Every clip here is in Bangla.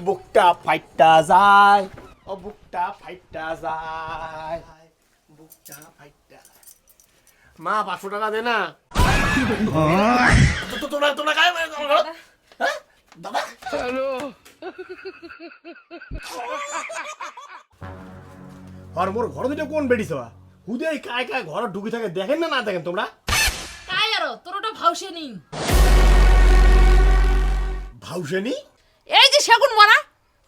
বুকটা ফাইটটা যায়, ও বুকটা ফাইটটা যায়, বুকটা ফাইটটা। মা 500 টাকা দে না। তোমরা গায়ে হ্যাঁ দাদা আর মোর ঘর দুটো কোন বেড়িছ হুদে কায় কায় ঘর ঢুকে থাকে দেখেন না দেখেন তোমরা কাই আরো তোর ওটা ভাউসেনি ভাউসেনি এই যে সেগুন মরা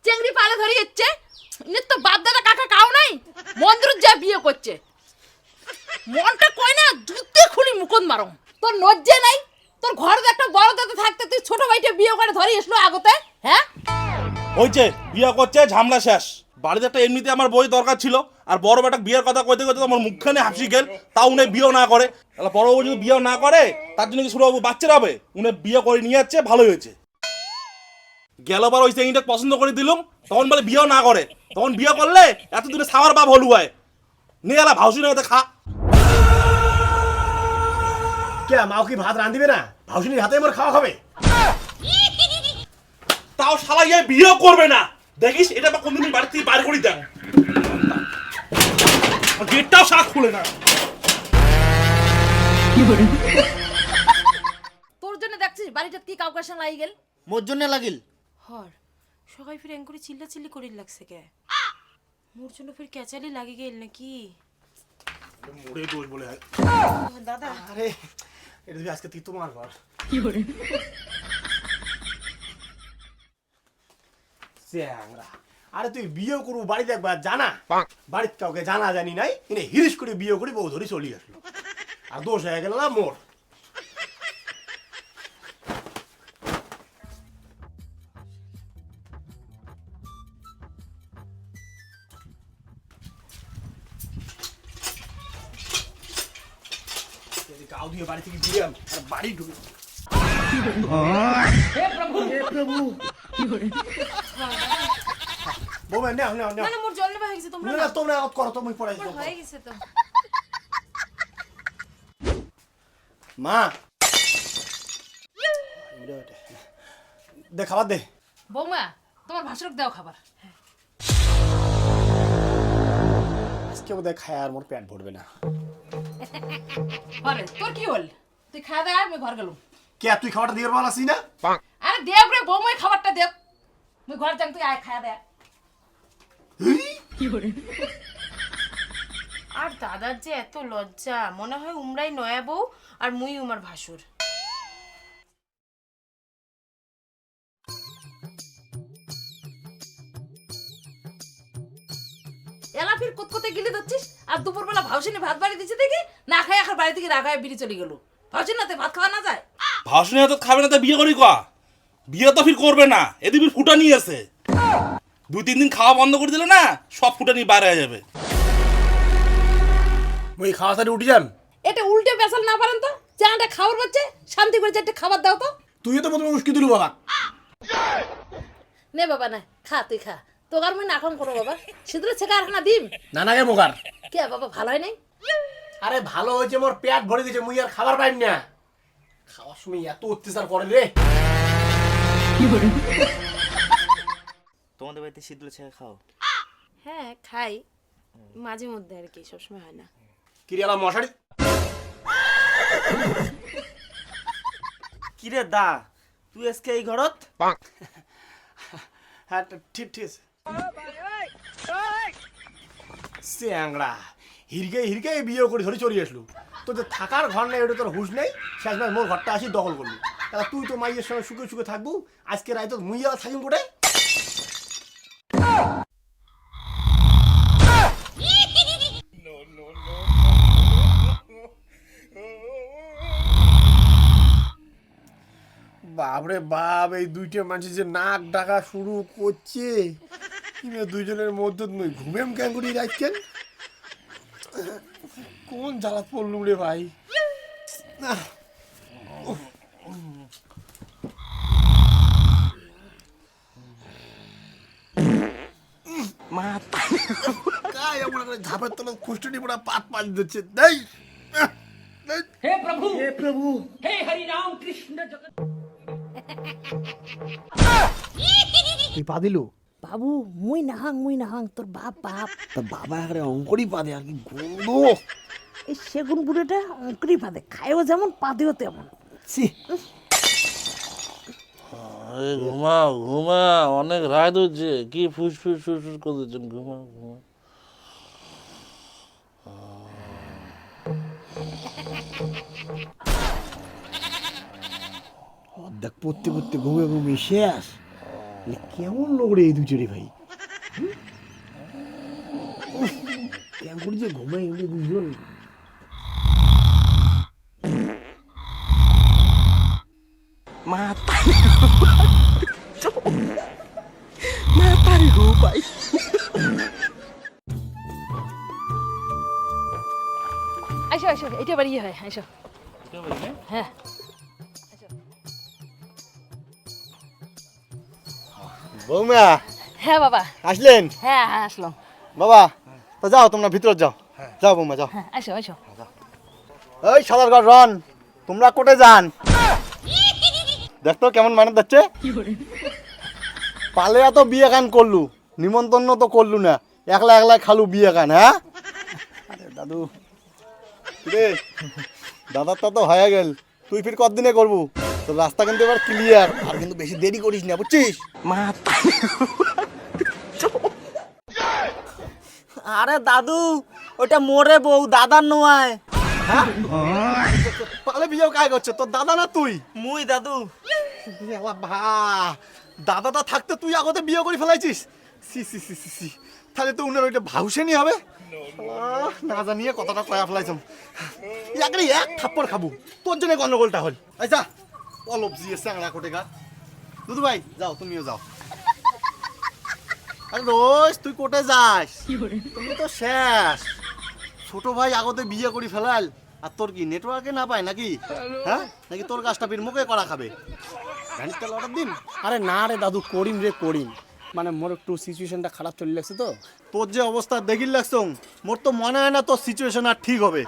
চেংড়ি পালে ধরে যাচ্ছে ইনে তো বাপ দাদা কাকা কাও নাই মন্দির যা বিয়ে করছে মনটা কই না জুতে খুলি মুকুন মারো তোর লজ্জা নাই তোর ঘরে একটা বড় দাদা থাকতে তুই ছোট ভাইটা বিয়ে করে ধরে এসলো আগতে হ্যাঁ হইছে বিয়ে করছে ঝামলা শেষ বাড়িতে একটা এমনিতে আমার বই দরকার ছিল আর বড় বেটা বিয়ের কথা কইতে কইতে আমার মুখখানে হাসি গেল তাও উনি বিয়েও না করে তাহলে বড় বউ যদি বিয়েও না করে তার জন্য কি শুরু হবে বাচ্চারা হবে উনি বিয়ে করে নিয়ে যাচ্ছে ভালোই হয়েছে গেলবার ওই চেঙ্গিটা পছন্দ করে দিলুম তখন বলে বিয়েও না করে তখন বিয়ে করলে এত দূরে সামার বাপ হলু হয় নিয়ে এলা ভাউসি না খা কে মাও কি ভাত রাঁধিবে না ভাউসিনীর হাতে আমার খাওয়া খাবে তাও শালা ইয়ে বিয়েও করবে না দেখিস এটা বা কোনদিন বাড়ি থেকে বাইরে করি দেখ গেটটাও শাক খুলে না তোর জন্য দেখছিস বাড়িটা কি কাউকার সঙ্গে লাগি গেল মোর জন্য লাগিল হর সবাই ফির এঙ্কুরি চিল্লা করিল লাগছে কে মোর জন্য ফির ক্যাচালি লাগি গেল নাকি মোড়ে দোষ বলে হয় দাদা আরে এটা তুই আজকে তুই তোমার ঘর চ্যাংরা আরে তুই বিয়ে করবো বাড়িতে একবার জানা বাড়িতে কাউকে জানা জানি নাই এনে হিরিশ করে বিয়ে করে বউ ধরে চলে আসলো আর দোষ হয়ে গেল না মোর গাও দিয়ে বাড়ি থেকে দিয়ে আর বাড়ি ঢুকে বৌমা না না না না মোর জল নেবা হয়ে গেছে তোমরা না তোমরা করো তুমি পড়াই মোর হয়ে গেছে তো মা দে খাবার দে বৌমা তোমার ভাসুরক দাও খাবার আজকে বোধহয় খায় আর মোর পেট ভরবে না আরে তোর কি হল তুই খাওয়া দে আমি ঘর গেলুম কে তুই খাবারটা দিয়ে ভালো আসি না আরে দেব রে বৌমাই খাবারটা দেব মুই ঘর যাং তুই আয় খাওয়া দে আর দাদার যে এত লজ্জা মনে হয় উমরাই নয়া বউ আর মুই উমার ভাসুর এলা ফির কুতকুতে গিলি দিচ্ছিস আর দুপুরবেলা ভাউসিনি ভাত বাড়ি দিচ্ছে দেখি না খাই এখন বাড়ি থেকে রাখায় বিড়ি চলে গেল ভাউসিন না ভাত খাওয়া না যায় ভাসুনি হয়তো খাবে না তো বিয়ে করি কা বিয়ে তো ফির করবে না এদিকে ফুটা নিয়ে আছে 2-3 দিন খাওয়া বন্ধ করে দিলে না সব ফুটা নিয়ে বাইরে হয়ে যাবে মুই খাওয়া সারি উঠি যান এটা উল্টে বেসাল না পারেন তো চাটা খাবার পাচ্ছে শান্তি করে চারটে খাবার দাও তো তুই তো প্রথমে উস্কি দিলু বাবা নে বাবা না খা তুই খা তোকার মুই নাকম করো বাবা সিঁদুরে ছেকা আর না দিম নানাকে মোকার কে বাবা ভালো হয় নাই আরে ভালো হয়েছে মোর পেট ভরে দিয়েছে মুই আর খাবার পাইম না খাওয়ার সময় এত অত্যাচার করে রে তোমাদের বাড়িতে শীতল ছেঁকা খাও হ্যাঁ খাই মাঝে মধ্যে আর কি সবসময় হয় না কিরিয়ালা মশারি কিরে দা তুই আজকে এই ঘরত হ্যাঁ ঠিক ঠিক আছে চ্যাংড়া হিরকে বিয়ে করে ধরে চলে আসলু তোদের থাকার ঘর নেই ওটা তোর হুঁশ নেই শেষ মাস মোর ঘরটা আসি দখল করলু তাহলে তুই তো মাইয়ের সঙ্গে সুখে সুখে থাকবো আজকে রায় তো মুইয়া থাকিম কোটায় বাপরে বাপ এই দুইটা মানুষ যে নাক ডাকা শুরু করছে দুইজনের মধ্যে ঘুমেম ক্যাঙ্গুড়ি রাখছেন কোন জ্বালা পড়লুম রে ভাই ঝাপের তলা খুষ্টনি পড়া পাত পাঁচ দিচ্ছে দেই हे प्रभु हे हरि राम कृष्ण जगत তুই পা দিলু বাবু মুই নাহাং তোর বাপ বাপ তা বাবা এখানে অঙ্করই পা দে আর কি গন্ধ। এই সেগুন বুড়োটা অঙ্কুরি পাদে খায়ও যেমন পাদেও তেমন। ছি, ঘুমাও ঘুমা, অনেক রাত হচ্ছে, কি ফুস ফুস ফুস ফুস করে দিচ্ছেন, ঘুমাও ঘুমা। অর্ধেক পড়তে পড়তে ঘুমে ঘুমে শেষ। এ কেমন লোক রে এই দুটো রে ভাই। কেমন করে যে ঘুমাই এমনি দুজন। আসো আসো এটা বাড়ি হয় আসো। হ্যাঁ বৌমা হ্যাঁ বাবা, আসলেন? হ্যাঁ আসলাম। বাবা তা যাও তোমরা ভিতর যাও, যাও বৌমা যাও। হ্যাঁ আসো আসো। এই সদরঘর রন, তোমরা কোটে যান। দেখতো কেমন মানে যাচ্ছে। পালে এত বিয়ে গান করলু, নিমন্ত্রণ তো করলু না, একলা একলা খালু বিয়ে গান। হ্যাঁ আরে দাদু রে, দাদার তো হয়ে গেল, তুই ফির কতদিনে করবু? তোর রাস্তা কিন্তু এবার ক্লিয়ার, আর কিন্তু বেশি দেরি করিস না, বুঝছিস? আরে দাদু, ওটা মোরে বউ, দাদার নয়। পালে বিয়ে কাজ করছে তোর দাদা না তুই? মুই দাদু। দাদাটা থাকতে তুই আগতে বিয়ে করে ফেলাইছিস। সি সি সি সি সি, তাহলে তো উনার ওইটা ভাউসেনি হবে। না জানিয়ে কতটা কয়া ফেলাইছম, একরে এক থাপ্পড় খাবো, তোর জন্য গন্ডগোলটা হল। আচ্ছা অলপ জিয়ে স্যাংরা কোটে গা। দুদু ভাই যাও, তুমিও যাও। আরে রোজ তুই কোটে যাস, তুমি তো শেষ। ছোট ভাই আগতে বিয়ে করে ফেলাল, আর তোর কি নেটওয়ার্কে না পায় নাকি? হ্যাঁ নাকি তোর কাজটা ফির মুখে করা খাবে? গাড়ির তেল অর্ডার দিন। আরে না রে দাদু, করিম রে করিম, মানে মোর একটু সিচুয়েশনটা খারাপ চলে লাগছে তো। তোর যে অবস্থা দেখিল লাগছ, মোর তো মনে হয় না তোর সিচুয়েশন আর ঠিক হবে।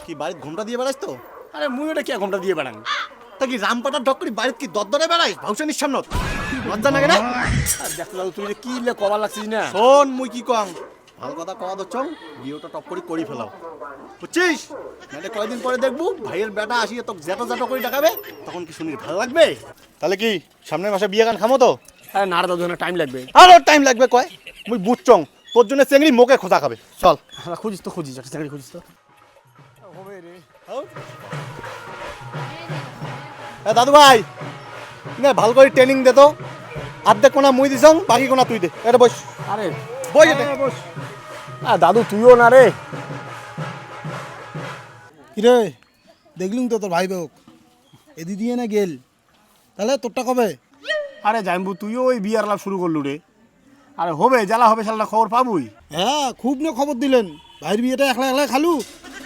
কি বাড়িতে ঘুমটা দিয়ে বেড়াইস তো? আরে মুই ওটা কি ঘুমটা দিয়ে বেড়ান? তা কি রামপাটার ডক্করি বাড়িতে কি দরদরে বেড়াইস ভাউসানির সামনে? লজ্জা লাগে না? দেখ দাদু, তুই যে কি কবার লাগছিস না। শোন মুই কি কম, ভালো কথা কওয়া দচ্ছ, বিয়েটা টপ করে ফেলাও, বুঝছিস? মানে কয়েকদিন পরে দেখবো ভাইয়ের বেটা আসিয়ে তোকে জ্যাটো জ্যাটো করে দেখাবে, তখন কি শুনি ভালো লাগবে? তাহলে কি সামনের মাসে বিয়ে গান খামো তো? আরে না দাদু, টাইম লাগবে। আরো টাইম লাগবে কয়, মুই বুঝছং তোর জন্য চেংড়ি মুখে খোঁজা খাবে। চল খুঁজিস তো, খুঁজিস একটা চেংড়ি খুঁজিস তো। দাদু ভাই না ভাল করে ট্রেনিং দে তো, আর্ধেক কোনা মুই দিছং, বাকি কোনা তুই দে। এটা বস। আরে বই এটা বস। দাদু তুইও না রে। কিরে দেখলুম তো তোর ভাই বোক এদি দিয়ে না গেল, তাহলে তোরটা কবে? আরে জানবু, তুইও ওই বিয়ার লাভ শুরু করলু রে। আরে হবে জ্বালা হবে, শালা খবর পাবুই। হ্যাঁ খুব না খবর দিলেন, ভাইয়ের বিয়েটা একলা একলা খালু,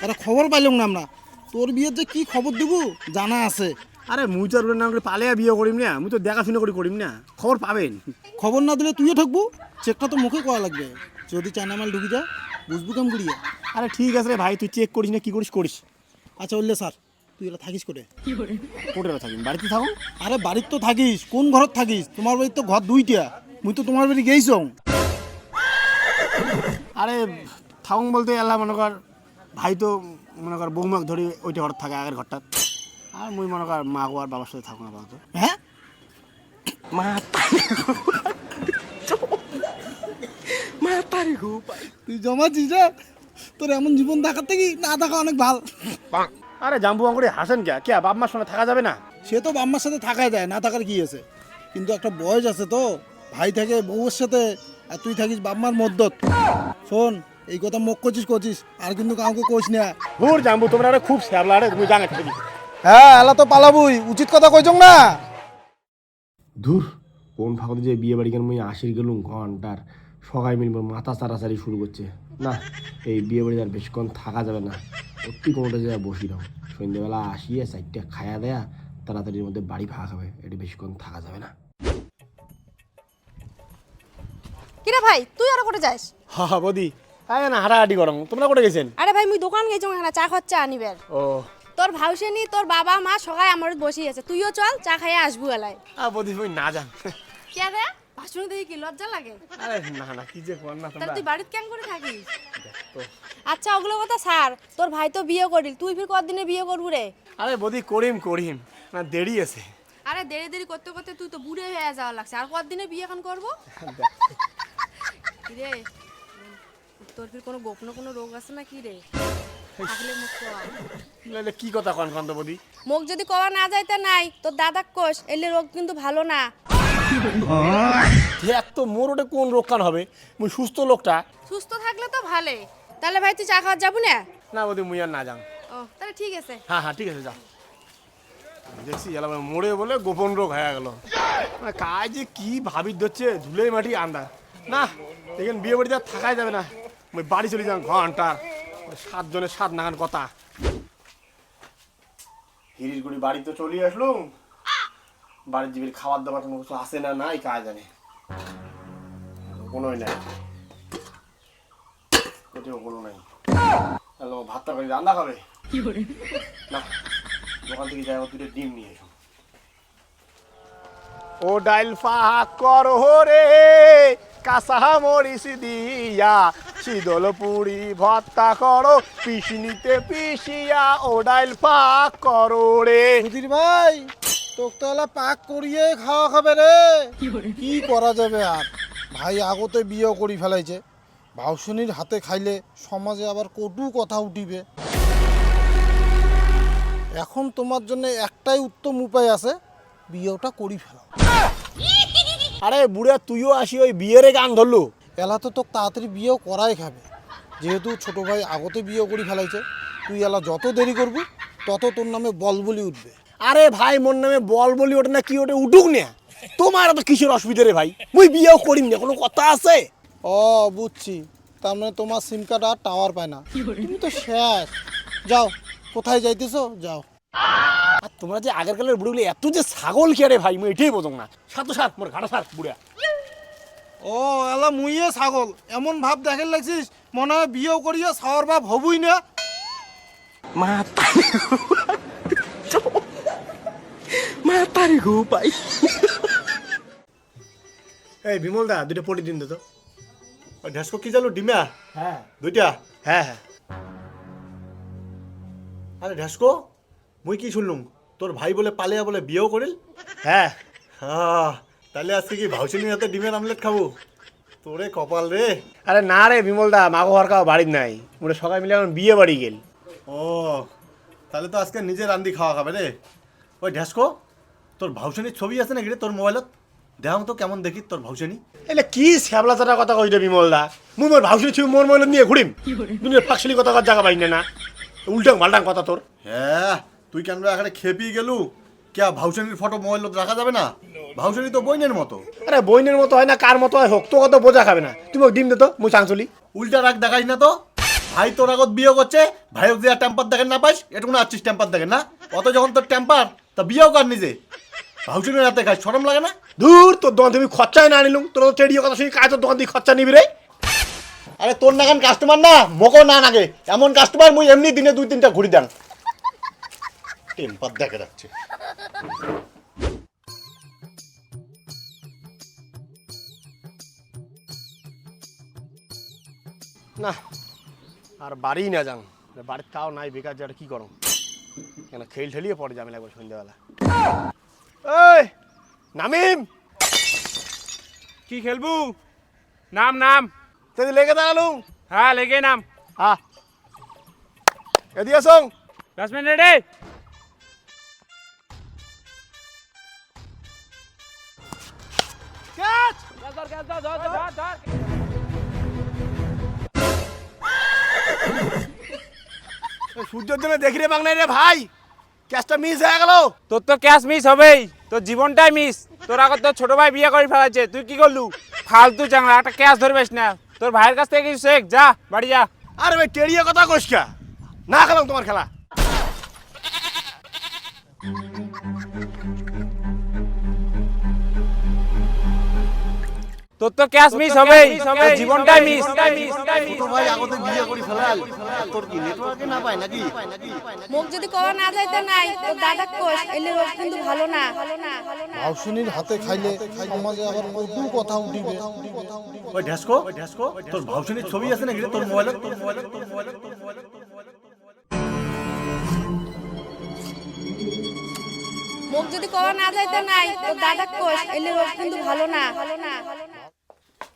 একটা খবর পাইলাম না আমরা। তোর বিয়েতে কি খবর দিব জানা আছে? আরে মুই তো আর নাম করে পালিয়া বিয়ে করিম না, মুই তো দেখাশুনো করে করিম না, খবর পাবেন। খবর না দিলে তুইও থাকবো, চেকটা তো মুখে করা লাগবে। যদি চায়না মাল ঢুকি যায় বুঝবো কেমন করিয়া? আরে ঠিক আছে রে ভাই, তুই চেক করিস না কি করিস করিস। আচ্ছা বললে স্যার, তুই এটা থাকিস করে? কোটে থাকিস? বাড়িতে থাকুন। আরে বাড়ির তো থাকিস, কোন ঘরত থাকিস? তোমার বাড়ির তো ঘর দুইটা, মুই তো তোমার বাড়ি গেইছ। আরে থাকুন বলতে আল্লাহ মনে কর, ভাই তো মনে কর বৌমাক ধরে ওইটা ঘর থাকে আগের ঘরটা, আর মুই মনে কর মা আর বাবার সাথে থাকুন আপাতত। হ্যাঁ তুই জমাছিস রে, তোর এমন জীবন দেখার থেকে না থাকা অনেক ভাল। আরে জাম্বু আঙ্গুরি হাসেন কে কে, বাপ মার সঙ্গে থাকা যাবে না? সে তো বাম্মার সাথে থাকাই যায়, না থাকার কি আছে? কিন্তু একটা বয়স আছে তো, ভাই থাকে বউয়ের সাথে আর তুই থাকিস বাম্মার মদ্যত। শোন, এই কথা মুখ করছিস আর কিন্তু কাউকে কোচ না। হুর জাম্বু, তোমরা আরে খুব শ্যাবলা রে, তুমি জানে থাকি। হ্যাঁ এলা তো পালাবুই, উচিত কথা কইছং না। ধুর, কোন ফাঁকতে যে বিয়ে বাড়ি কেন মুই আসির গেলুম ঘন্টার, সবাই মিলব মাথা চারাচারি শুরু করছে। না, এই বিয়ে বাড়ি আর বেশিক্ষণ থাকা যাবে না, অতি কোনোটা যায় বসি দাও, সন্ধ্যেবেলা আসিয়ে চারটে খায়া দেয়া তাড়াতাড়ির মধ্যে বাড়ি ভাগ হবে, এটি বেশিক্ষণ থাকা যাবে না। কিরে ভাই তুই আর কোটে যাস? হা বদি, আয় না হাঁটাহাঁটি করো, তোমরা কোটে গেছেন? আরে ভাই মুই দোকান গেছি, এখানে চা খাচ্চা আনিবের। ও তোর ভাউসেনি তোর বাবা মা সবাই আমার বসে আছে, তুইও চল চা খাইয়ে আসবো এলাই। বৌদি তুমি না যান। কে রে ভাসুন দেখি কি লজ্জা লাগে? আরে না না, কি যে কর না তাহলে তোমরা। তুই বাড়িতে কেন করে থাকিস? আচ্ছা ওগুলো কথা স্যার, তোর ভাই তো বিয়ে করিল, তুই ফির কতদিনে বিয়ে করবু রে? আরে বৌদি করিম না, দেরি আছে। আরে দেরি দেরি করতে করতে তুই তো বুড়ে হয়ে যাওয়া লাগছে, আর কতদিনে বিয়ে এখন করবো? কি রে তোর ফির কোনো গোপন কোনো রোগ আছে না কি রে? থাকলে মুখ কওয়া। নাহলে কি কথা কন তো বৌদি? মুখ যদি কওয়া না যাইতে নাই তোর দাদা কোষ এলে রোগ কিন্তু ভালো না। এত তো মোর ওটা কোন রোগকান হবে? মুই সুস্থ লোকটা। সুস্থ থাকলে তো ভালে। তাহলে ভাই তুই চা খাওয়া যাবো না? না বৌদি মুই আর না যান। ও তাহলে ঠিক আছে। হ্যাঁ ঠিক আছে, যাও। দেখছি এলা মোড়ে বলে গোপন রোগ হয়ে গেল। মানে কাজ যে কি ভাবি ধরছে, ধুলে মাটি আন্দা না। এখানে বিয়ে বাড়িতে আর থাকাই যাবে না, মুই বাড়ি চলে যান ঘন্টার। 7 জনের 7 নাগান কথা। হিরির গুড়ি বাড়ি তো চলে আসলুম, বাড়ির জীবের খাবার দাবার কোনো কিছু আসে না, নাই কাজ জানে কোনোই নাই, কোথাও কোনো নাই। তাহলে ভাত তরকারি রান্না খাবে না, দোকান থেকে যাই দুটো ডিম নিয়ে এসো। ও ডাইল ফাঁক করো রে কাঁচা মরিচ দিয়া, শীতল পুরি ভর্তা করো পিসনিতে পিসিয়া, ও ডাইল ফাঁক করো রে। সুধীর ভাই তোকে তো এলা পাক করিয়ে খাওয়া খাবে রে। কি করা যাবে আর, ভাই আগতে বিয়ে করি ফেলাইছে, ভাউসনির হাতে খাইলে সমাজে আবার কটু কথা উঠিবে। এখন তোমার জন্য একটাই উত্তম উপায় আছে, বিয়েটা করি ফেলা। আরে বুড়া তুইও আসি ওই বিয়ের গান ধরলো। এলা তো তোকে তাড়াতাড়ি বিয়েও করাই খাবে, যেহেতু ছোট ভাই আগতে বিয়ে করি ফেলাইছে। তুই এলা যত দেরি করবি তত তোর নামে বলবলি উঠবে। আরে ভাই মোর নামে বল বলি ওটা না কি ওটা উঠুক না, তোমার এত কিসের অসুবিধা রে ভাই? মুই বিয়েও করিম না, কোনো কথা আছে? ও বুঝছি, তার মানে তোমার সিম কার্ড আর টাওয়ার পায় না, তুমি তো শেষ। যাও, কোথায় যাইতেছো যাও। আর তোমরা যে আগের কালের বুড়োগুলো এত যে ছাগল খেয়ে রে ভাই, মুই এটাই বোঝং না। সাত সার মোর ঘাটা সার বুড়া। ও এলা মুইয়ে ছাগল, এমন ভাব দেখেন লাগছিস মনে হয় বিয়েও করিয়া ছাওয়ার ভাব হবই না। এই বিমল দা দুটো পটি দিন তো। ঢেসকো কি জানো ডিমা? হ্যাঁ দুইটা। হ্যাঁ হ্যাঁ। আরে ঢাসকো, মুই কি শুনলুম তোর ভাই বলে পালিয়া বলে বিয়েও করিল? হ্যাঁ হ্যাঁ, তাহলে আজকে কি ভাউসিনীর হাতে ডিমের আমলেট খাবো? তোরে কপাল রে। আরে না রে বিমল দা, মাগো হওয়ার কাউ বাড়ির নাই, মোরে সবাই মিলে এখন বিয়ে বাড়ি গেল। ও তাহলে তো আজকে নিজে রান্দি খাওয়া খাবে রে। ওই ঢাসকো, তোর ভাউসিনীর ছবি আছে নাকি রে তোর মোবাইলত? দেখাম তো কেমন দেখি তোর ভাউসিনী। এলে কি শ্যাবলা চাটা কথা কইছ রে বিমল দা? মুই মোর ভাউসি ছবি মোর মোবাইল নিয়ে ঘুরিম? দুনিয়ার পাকশালি কথা কর জায়গা পাইনে না, উল্টাং পাল্টাং কথা তোর। হ্যাঁ, তুই কেন এখানে খেপিয়ে গেলু? কে ভাউসিনীর ফটো মোবাইলত রাখা যাবে না? ভাউসিনী তো বইনের মতো। আরে বইনের মতো হয় না কার মতো হয় হোক, তো কত বোঝা খাবে না। তুমি ডিম দে তো, মুই চাংচলি। উল্টা রাগ দেখাইস না তো। ভাই তোর আগত বিয়ে করছে, ভাইক যে টেম্পার দেখেন না পাইস, এটুকু না আছিস টেম্পার দেখেন না? অত যখন তোর টেম্পার, তা বিয়েও কর নিজে। ভাউসিনীর হাতে খাইস, শরম লাগে না? দূর তোর দোকান তুমি খরচাই না আনিলুম, তোর তো টেডিও কথা শুনি কাজ তোর দোকান দিয়ে খরচা নিবি রে। আরে তোর নাগান কাস্টমার না মকো না নাগে, এমন কাস্টমার মুই এমনি দিনে 2-3টা ঘুরি দেন। টেম্পার দেখে রাখছে। না আর বাড়ি না যান, বাড়ির তাও নাই, বেকার যাটা কি করো কেন, খেল ঠেলিয়ে পড়ে যাবে একবার সন্ধ্যাবেলা। এই নামিম, কি খেলবু? নাম নাম। তুই লেগে দাঁড়ালুম। হ্যাঁ লেগে নাম। হ্যাঁ এদিকে আসুন। Batsman ready. ক্যাচ। সূর্যের জন্য দেখি রে বাংলায় রে ভাই, ক্যাচটা মিস হয়ে গেল। তোর তো ক্যাচ মিস হবেই, তোর জীবনটাই মিস। তোর আগত তোর ছোট ভাই বিয়ে করে ফেলাচ্ছে, তুই কি করলু? ফালতু চাংলা, একটা ক্যাচ ধরবেস না। তোর ভাইয়ের কাছ থেকে কিছু শেখ, যা বাড়ি যা। আরে ভাই টেরিয়া কথা কইসকা না, খেলাম তোমার খেলা। তো তোর তো ক্যাশ মিস হবেই, তোর জীবনটাই মিস। ছোট ভাই আগতে বিয়ে করি ফেলাল, তোর কি নেটওয়ার্কে না পায় নাকি? মুখ যদি কওয়া না যাইতে নাই তো দাদা কোষ এলে রোগ কিন্তু ভালো না। ভাউসুনির হাতে খাইলে সমাজে আবার কটু কথা উঠিবে। ওই ঢ্যাসকো তোর ভাউসিনীর ছবি আছে নাকি রে তোর মোবাইলে? মুখ যদি কওয়া না যাইতে নাই তো দাদা কোষ এলে রোগ কিন্তু ভালো না।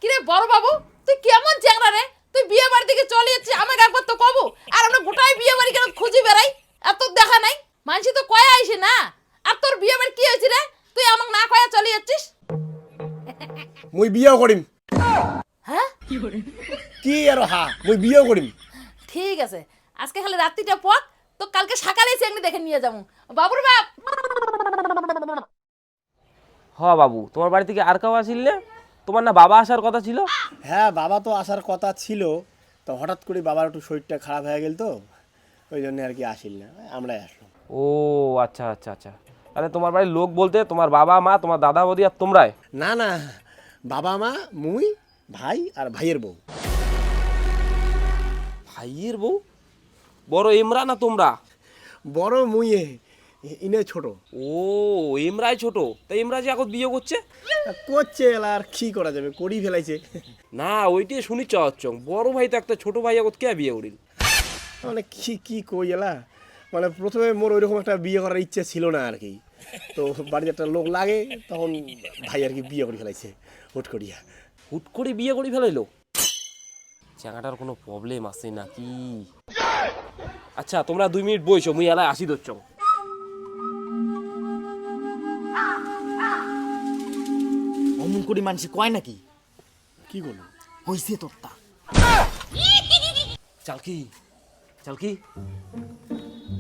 কিরে বড় বাবু, তুই কেমন চ্যাংরা রে? তুই বিয়ে বাড়ি থেকে চলে যাচ্ছিস, আমাকে একবার তো কব। আর আমরা গোটাই বিয়ে বাড়ি কেন খুঁজি বেড়াই, আর তোর দেখা নাই? মানসি তো কয়া আইসি না। আর তোর বিয়ে বাড়ি কি হয়েছে রে? তুই আমাকে না কয়া চলে যাচ্ছিস। মুই বিয়ে করিম। হ্যাঁ কি আর হা, মুই বিয়ে করিম। ঠিক আছে, আজকে খালি রাত্রিটা পক, তো কালকে সকালেই চেংড়ি দেখে নিয়ে যাবো। বাবুর বাপ। হ বাবু, তোমার বাড়ি থেকে আর কেউ আসিলে? তোমার না বাবা আসার কথা ছিল? হ্যাঁ, বাবা তো আসার কথা ছিল, তো হঠাৎ করে বাবার একটু শরীরটা খারাপ হয়ে গেল, তো ওই জন্য আর কি আসিল না, আমরাই আসলাম। ও আচ্ছা আচ্ছা আচ্ছা। তাহলে তোমার বাড়ির লোক বলতে তোমার বাবা মা, তোমার দাদা বৌদি আর তোমরাই? না না, বাবা মা, মুই, ভাই আর ভাইয়ের বউ। ভাইয়ের বউ? বড় এমরা না তোমরা? বড় মুইয়ে, ইনে ছোট। ও এমরাই ছোট, তা এমরা যে এখন বিয়ে করছে? করছে, আর কি করা যাবে, করি ফেলাইছে। না ওইটাই শুনি চচ্চং, বড় ভাই তো একটা ছোট ভাই এখন কে বিয়ে করিল? মানে কি কই এলা, মানে প্রথমে মোর ওইরকম একটা বিয়ে করার ইচ্ছে ছিল না আর কি, তো বাড়িতে একটা লোক লাগে, তখন ভাই আর কি বিয়ে করে ফেলাইছে হুট করিয়া। হুট করে বিয়ে করে ফেলাইলো? জায়গাটার কোনো প্রবলেম আছে নাকি? আচ্ছা তোমরা 2 মিনিট বইছো, মুই এলাই আসি দচ্চং। অমন করি মানুষ কয় নাকি? কি করলো? হইছে তোরটা। চালকি চালকি,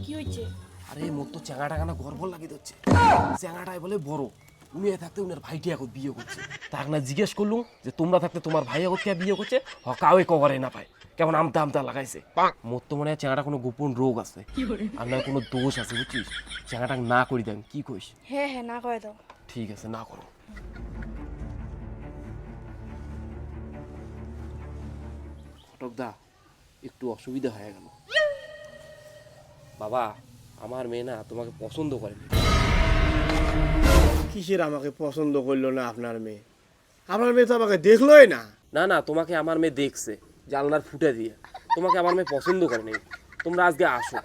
কি হয়েছে? আরে মোর তো চ্যাঙাটা কানা গর্ব লাগে হচ্ছে। চ্যাঙাটাই বলে বড়, উনি থাকতে উনার ভাইটি এখন বিয়ে করছে। তাক না জিজ্ঞেস করলুম যে তোমরা থাকতে তোমার ভাই এখন কে বিয়ে করছে, কাউই কভারে না পায়, কেমন আমতা আমতা লাগাইছে। মোর তো মনে হয় চ্যাঙাটা কোনো গোপন রোগ আছে, আর নয় কোনো দোষ আছে, বুঝছিস? চ্যাঙাটা না করি দেন, কি কইস? হ্যাঁ হ্যাঁ, না কয় দাও। ঠিক আছে, না করো। ঘটকদা, একটু অসুবিধা হয়ে গেল। বাবা, আমার মেয়ে না তোমাকে পছন্দ করেনি। কিসের আমাকে পছন্দ করলো না আপনার মেয়ে? আপনার মেয়ে তো আমাকে দেখলোই না। না না, তোমাকে আমার মেয়ে দেখছে জানলার ফুটে দিয়ে, তোমাকে আমার মেয়ে পছন্দ করেনি। তোমরা আজকে আসো।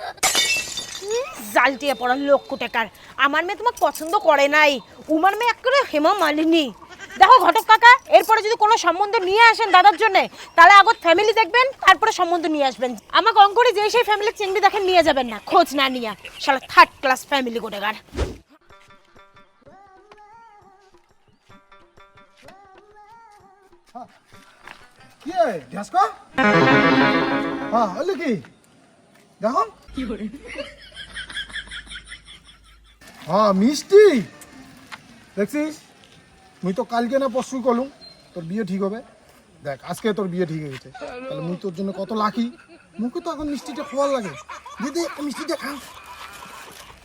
জালটিয়ে পড়া লক্ষ টাকার আমার মেয়ে তোমাকে পছন্দ করে নাই। উমার মেয়ে একেবারে হেমা মালিনী। দেখো ঘটক কাকা, এরপরে যদি কোনো সম্বন্ধ নিয়ে আসেন দাদার জন্য, তাহলে আগত ফ্যামিলি দেখবেন, তারপরে সম্বন্ধ নিয়ে আসবেন। আমাকে অঙ্করে যে সেই ফ্যামিলির চিংড়ি দেখেন নিয়ে যাবেন না, খোঁজ না নিয়ে। শালা 3rd ক্লাস ফ্যামিলি গোটেগার। কি ঢ্যাসকো? হ্যাঁ হলে কি দেখো হ্যাঁ মিষ্টি দেখছিস, মুই তো কালকে না পরশু কলুম তোর বিয়ে ঠিক হবে। দেখ আজকে তোর বিয়ে ঠিক হয়ে গেছে, তাহলে মুই তোর জন্য কত লাকি। মুখে তো এখন মিষ্টিটা খাওয়ার লাগে, দিদি মিষ্টিটা খা।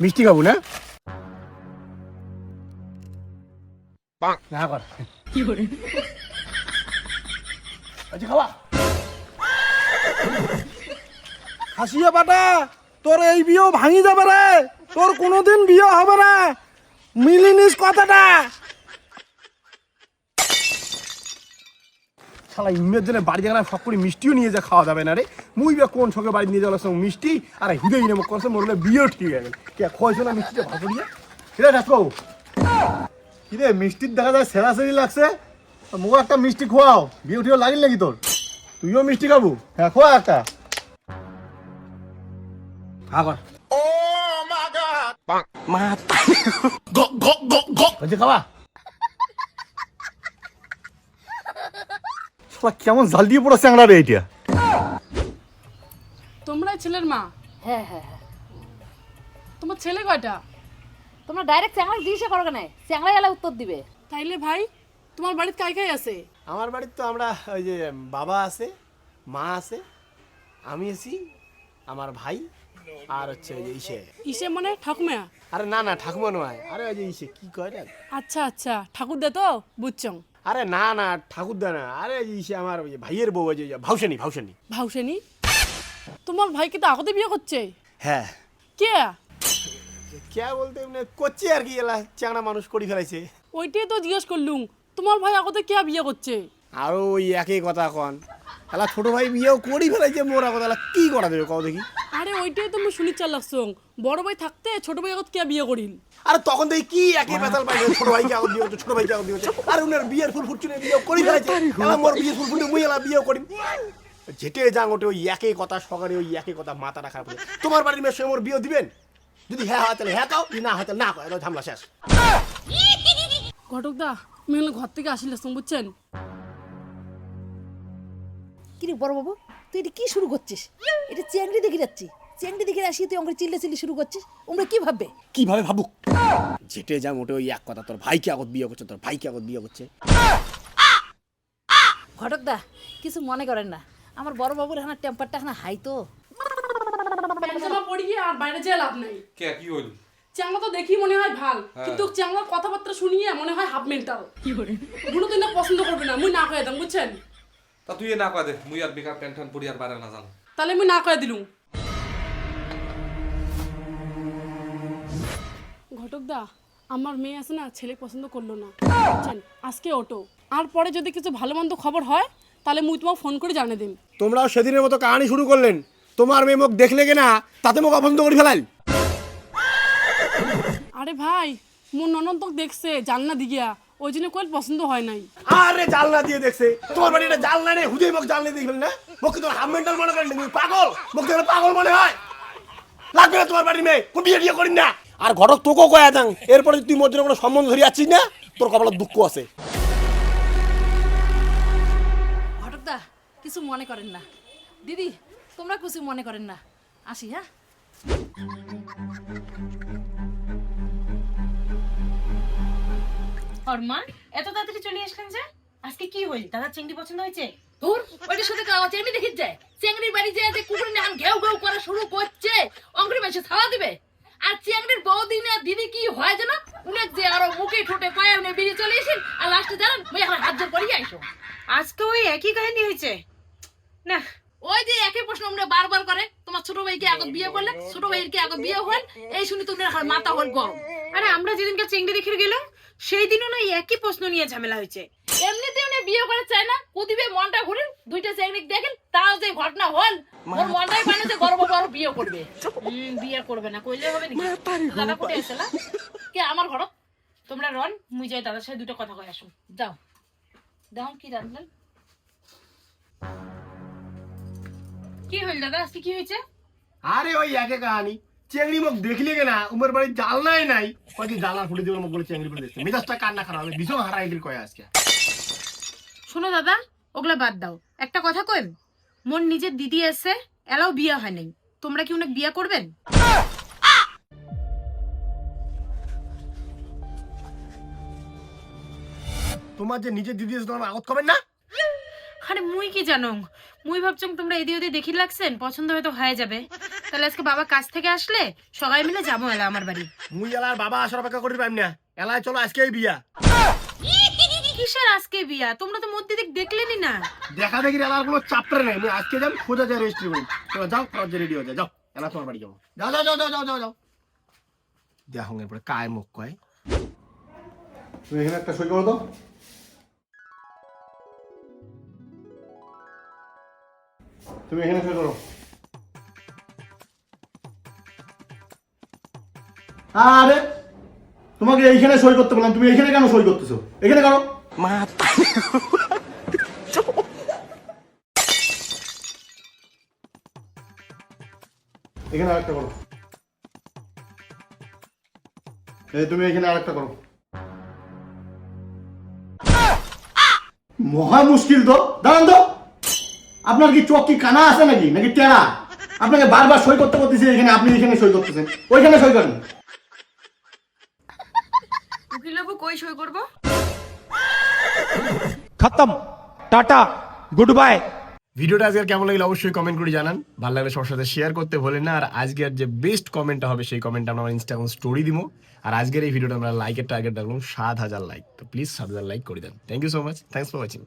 মিষ্টি খাবো না? না কর। আচ্ছা খাওয়া। হাসিয়া পাটা, তোর এই বিয়েও ভাঙি যাবে রে, তোর কোনোদিন বিয়ে হবে না, মিলিনিস কথাটা। শালা ইমের জন্য বাড়ি জায়গা সব করে মিষ্টিও নিয়ে যা খাওয়া যাবে না রে। মুই বা কোন শোকে বাড়ি নিয়ে যাওয়ার সঙ্গে মিষ্টি আর হুদেই নেমো করছে, মোর বলে বিয়েও ঠিক হয়ে গেল। কে খোয়াইছো না মিষ্টিটা ভালো করিয়া? কিরে ঢাকবাবু, কিরে মিষ্টির দেখা যায় সেরা সেরি লাগছে, মুখ একটা মিষ্টি খোয়াও। বিয়ে উঠিও লাগিল নাকি তোর? তুইও মিষ্টি খাবো? হ্যাঁ খোয়া একটা। খাওয়া কেমন জাল দিয়ে পড়েছে আমরা রে এইটা। তোমরাই ছেলের মা? হ্যাঁ হ্যাঁ হ্যাঁ। তোমার ছেলে কয়টা? তোমরা ডাইরেক্ট চ্যাংড়া জিজ্ঞাসা করো কেন? চ্যাংড়া এলা উত্তর দিবে। তাইলে ভাই, তোমার বাড়িতে কাই কাই আছে? আমার বাড়িতে তো আমরা ওই যে বাবা আছে, মা আছে, আমি আছি, আমার ভাই, আর হচ্ছে ওই যে ইসে। ইসে মানে ঠাকুমা? আরে না না, ঠাকুমা নয়, আরে ওই যে ইসে কি কয় রে। আচ্ছা আচ্ছা, ঠাকুর দে তো বুঝছং। আরে না না ঠাকুরদা না, আরে সে আমার ওই ভাইয়ের বউ, ওই যে ভাউসানি। ভাউসেনি তোমার ভাইকে তো আগতে বিয়ে করছে? হ্যাঁ কে? কে বলতে মানে করছে আর কি, এলা চ্যাংড়া মানুষ করি ফেলাইছে। ওইটাই তো জিজ্ঞেস করলুম, তোমার ভাই আগতে কে বিয়ে করছে? আরো ওই একই কথা কন, এলা ছোট ভাই বিয়েও করি ফেলাইছে, মোরা কথা এলা কি করা দেবে কও দেখি। আরে ওইটাই তো আমি শুনি চাল্লাকছং, বড় ভাই থাকতে ছোট ভাই আগত কে বিয়ে করিল? আরে তখন দেখি কি একই বেতাল পাইছে, ছোট ভাইকে আগত বিয়ে হচ্ছে, ছোট ভাইকে আগত বিয়ে হচ্ছে, আর উনার বিয়ের ফুল ফুটছুনে বিয়ে করি ফেলাইছে, এলা মোর বিয়ের ফুল ফুটে মুই এলা বিয়ে করি। যেটে যাং ওটে ওই একই কথা, সকালে ওই একই কথা, মাথাটা খারাপ হয়ে। তোমার বাড়ির মেয়ের সঙ্গে মোর বিয়ে দিবেন? যদি হ্যাঁ হয় তাহলে হ্যাঁ কাও, যদি না হয় তাহলে না কয়, ঝামলা শেষ। ঘটকদা আমি ঘর থেকে আসিলাম বুঝছেন। কিরে বড় বাবু, তুই এটা কি শুরু করছিস? এটা চ্যাংড়ি দেখে যাচ্ছি, চ্যাংড়ি দেখে আসি তুই আমাকে চিল্লি শুরু করছিস। ওমরা কি ভাববে? কিভাবে ভাবুক, যেটে যাং ওটে ওই এক কথা, তোর ভাইকে আগত বিয়ে করছে, তোর ভাইকে আগত বিয়ে করছে। ঘটকদা কিছু মনে করেন না, আমার বড় বাবুর এখন টেম্পারটা এখন হাই তো। প্যান্টজামা পরি গিয়ে আর বাইরে যেয়ে লাভ নাই। কে কি হইল? চ্যাংলা তো দেখি মনে হয় ভাল, কিন্তু চ্যাংলার কথাবার্তা শুনিয়ে মনে হয় হাফ মেন্টাল। বুনো তুই না পছন্দ করবি না, মুই না কয়ে দাম বুঝছেন। তা তুই না কয় দে, মুই আর বেকার টেনশন পড়ি আর বাইরে না যান। তাহলে মুই না কয়ে দিলুম। ঘটকদা আমার মেয়ে আছে না, ছেলে পছন্দ করলো না বুঝছেন, আজকে ওটো। আর পরে যদি কিছু ভালো মন্দ খবর হয় তাহলে মুই তোমাকে ফোন করে জানিয়ে দিন। তোমরাও সেদিনের মতো কাহিনী শুরু করলেন, তোমার মেয়ে মুখ দেখলে কিনা তাতে মুখ অপছন্দ করে ফেলাল। আরে ভাই মোর ননদ তো দেখছে জানলা দিগিয়া, ওই জন্য কল পছন্দ হয় নাই। আরে জালনা দিয়ে দেখছে, তোমার বাড়ি এটা জালনা নেই, হুজে মুখ জানলে দিয়ে ফেল না, মুখ তোর হাফ মেন্টাল মনে করেন, তুমি পাগল, মুখ দেখলে পাগল মনে হয়। লাগবে না তোমার বাড়ির মেয়ে, কোন বিয়ে টিয়ে করিন না। আর ঘটক তোকেও কয়া যাং, এরপরে তুই মধ্যে কোনো সম্বন্ধ ধরে যাচ্ছিস না, তোর কপালে দুঃখ আছে। ঘটকদা কিছু মনে করেন না, দিদি তোমরা কিছু মনে করেন না, আসি হ্যাঁ। অরমান এত তাড়াতাড়ি চলে আসলেন যে? আজকে কি হইল? দাদা চিংড়ি পছন্দ হয়েছে? দূর ওইটার সাথে কাওয়া চেংড়ি দেখিস যায়, চেংড়ির বাড়ি যায় যে কুকুর নিয়ে ঘেউ ঘেউ করা শুরু করছে, অঙ্গরি মাসে ছাওয়া দিবে। আর চেংড়ির বৌদি না দিদি কি হয় যেন, উনি যে আরো মুখে ঠোঁটে পায়ে উনি বেরিয়ে চলে এসেন, আর লাস্টে জানেন ওই এখন হাত জোর করিয়ে আইসো। আজকে ওই একই কাহিনী হয়েছে না? ওই যে একই প্রশ্ন আমরা বারবার করে, তোমার ছোট ভাইকে আগত বিয়ে করলে, ছোট ভাইয়ের কি আগত বিয়ে হল, এই শুনি তুমি এখন মাথা হল গরম। আরে আমরা যেদিনকে চিংড়ি দেখে গেলাম সেই দিনও না একই প্রশ্ন নিয়ে ঝামেলা হয়েছে। এমনিতে উনি বিয়ে করে চায় না, কুদিবে মনটা ঘুরেন, দুইটা চেংড়ি দেখেন, তাও যে ঘটনা হল, ওর মনটাই মানে যে গর্ব বড় বিয়ে করবে। বিয়ে করবে না কইলে হবে নাকি? দাদা কোথায় আছে না? কে আমার ঘরত? তোমরা রন, মুই যাই দাদার সাথে দুটো কথা কই আসুন। যাও দেখুন কি রাখলেন। কি হইল দাদা, আজকে কি হয়েছে? আরে ওই একে কাহিনী, চেংড়ি মুখ দেখলে কিনা উমের বাড়ির জালনাই নাই, কয়েকদিন জালনা ফুটে দেবে মুখ বলে চেংড়ি করে দেখছে, মেজাজটা কান্না খারাপ হবে, ভীষণ হারাই গেল কয়ে আজকে। শোনো দাদা, ওগুলা বাদ দাও, একটা কথা কইম, মোর নিজের দিদি আছে, এলাও বিয়ে হয় নাই, তোমরা কি উনাক বিয়ে করবেন? তোমার যে নিজের দিদি আছে তোমার আগত করবেন না? আরে মুই কি জানো, মুই ভাবছং তোমরা এদি ওদি দেখি লাগছেন, পছন্দ হয়তো হয়ে যাবে, তাহলে আজকে বাবা কাজ থেকে আসলে সবাই মিলে যাবো এলা আমার বাড়ি। মুই এলার বাবা আসার অপেক্ষা করি পাইম না, এলায় চলো আজকেই বিয়া। কিসের আজকে বিয়া? তোমরা তো মধ্যে দেখলেনি না। দেখা দেখি এলার কোনো চাপড়ে নাই, মুই আজকে যাম খোঁজা যায় রেজিস্ট্রি করি। চলো যাও, ফরজ রেডি হয়ে যাও, এলা তোমার বাড়ি যাবো, যাও যাও যাও যাও যাও যাও। দেখো এরপরে কায় মুখ কয়। তুমি এখানে একটা সই করো তো। তুমি এখানে সই করো। আরে তোমাকে এইখানে সই করতে বললাম, তুমি এইখানে কেন সই করতেছো? এখানে করো। এখানে আরেকটা করো। এই তুমি এখানে আরেকটা করো। মহা মুশকিল তো, দাঁড়ান তো, আপনার কি চোখ কি কানা আছে নাকি নাকি টেরা? আপনাকে বারবার সই করতে করতেছি, এখানে আপনি এখানে সই করতেছেন, ওইখানে সই করেন। উকিল বাবু কই সই করবো? খতম, টাটা, গুড বাই। ভিডিওটা আজকে কেমন লাগলো অবশ্যই কমেন্ট করে জানান, ভালো লাগলে সবার সাথে শেয়ার করতে ভুলেন না। আর আজকের যে বেস্ট কমেন্টটা হবে সেই কমেন্টটা আমরা ইনস্টাগ্রাম স্টোরি দিব। আর আজকের এই ভিডিওটা আমরা লাইকের টার্গেট রাখলাম 7,000 লাইক, তো প্লিজ 7,000 লাইক করে দেন। Thank you so much, thanks for watching.